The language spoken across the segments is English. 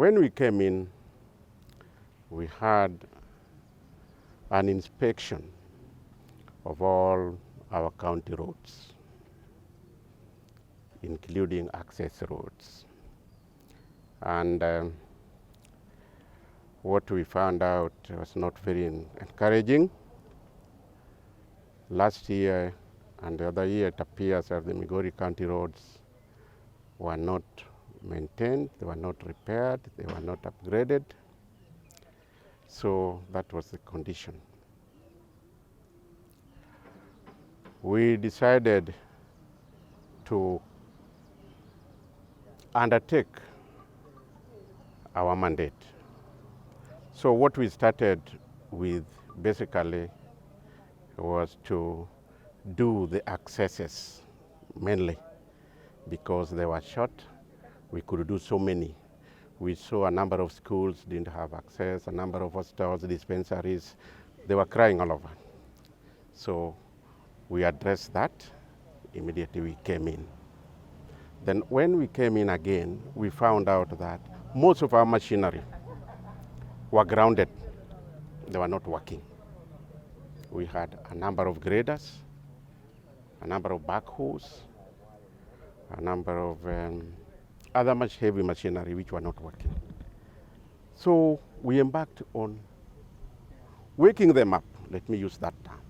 When we came in, we had an inspection of all our county roads, including access roads. And what we found out was not very encouraging. Last year and the other year, it appears that the Migori County roads were not maintained, they were not repaired, they were not upgraded. So that was the condition. We decided to undertake our mandate. So what we started with basically was to do the accesses mainly, because they were short. We could do so many. We saw a number of schools didn't have access, a number of hospitals, dispensaries, they were crying all over. So we addressed that immediately we came in. Then when we came in again, we found out that most of our machinery were grounded. They were not working. We had a number of graders, a number of backhoes, a number of other much heavy machinery which were not working. So we embarked on waking them up, let me use that term,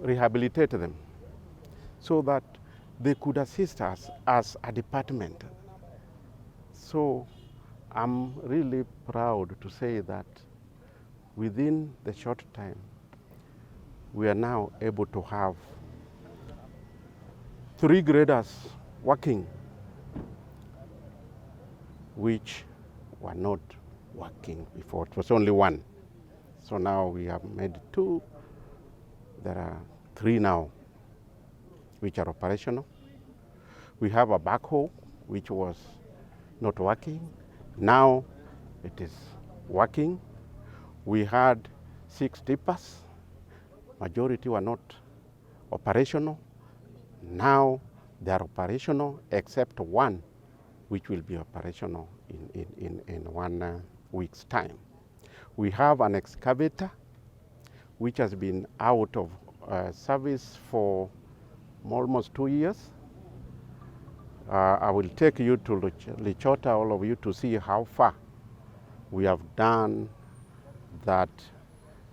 rehabilitate them so that they could assist us as a department. So I'm really proud to say that within the short time, we are now able to have 3 graders working, which were not working before. It was only 1. So now we have made 2. There are 3 now which are operational. We have a backhoe which was not working. Now it is working. We had 6 tippers. Majority were not operational. Now they are operational except 1 which will be operational in 1 week's time. We have an excavator which has been out of service for almost 2 years. I will take you to Lichota, all of you, to see how far we have done that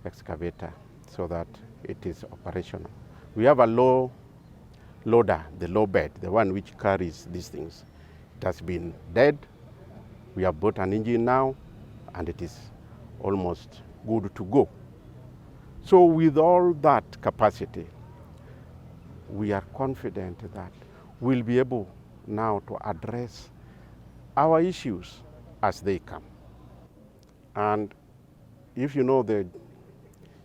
excavator so that it is operational. We have a low loader, the low bed, the one which carries these things. It has been dead. We have bought an engine now, and it is almost good to go. So with all that capacity, we are confident that we'll be able now to address our issues as they come. And if you know the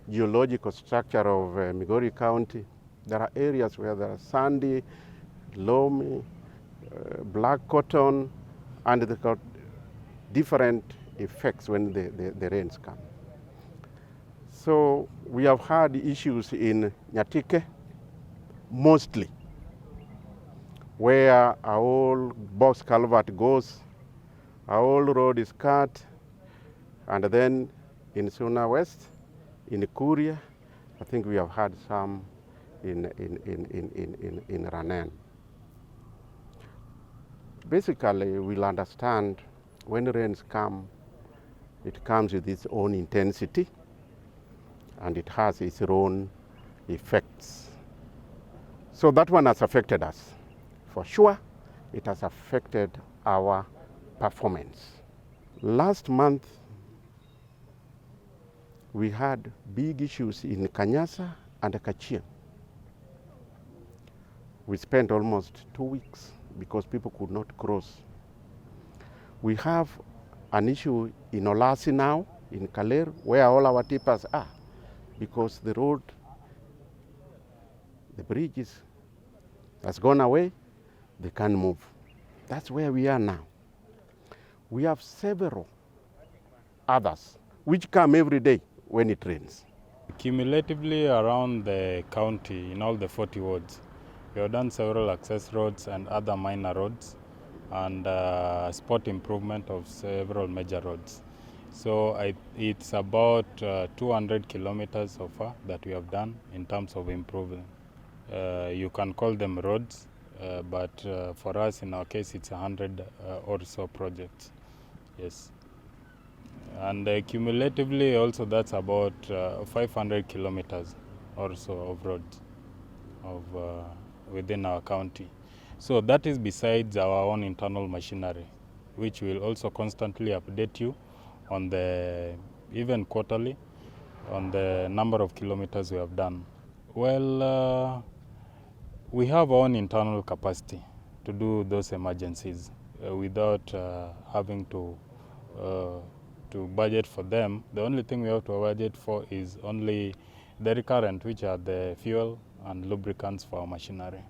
geological structure of Migori County, there are areas where there are sandy, loamy, black cotton, and they've got different effects when the rains come. So we have had issues in Nyatike, mostly, where our old box culvert goes, our old road is cut, and then in Suna West, in Kuria, I think we have had some in Ranen. Basically, we'll understand when rains come, it comes with its own intensity, and it has its own effects. So that one has affected us. For sure, it has affected our performance. Last month, we had big issues in Kanyasa and Kachia. We spent almost 2 weeks because people could not cross. We have an issue in Olasi now, in Kaler, where all our tippers are, because the road, the bridge has gone away, they can't move. That's where we are now. We have several others which come every day when it rains. Cumulatively around the county, in all the 40 wards, we have done several access roads and other minor roads. and spot improvement of several major roads. So it's about 200 kilometers so far that we have done in terms of improving. You can call them roads, but for us, in our case, it's 100 or so projects. Yes. And cumulatively also that's about 500 kilometers or so of roads within our county. So that is besides our own internal machinery, which will also constantly update you on the, even quarterly, on the number of kilometers we have done. Well, we have our own internal capacity to do those emergencies without having to budget for them. The only thing we have to budget for is only the recurrent, which are the fuel and lubricants for our machinery.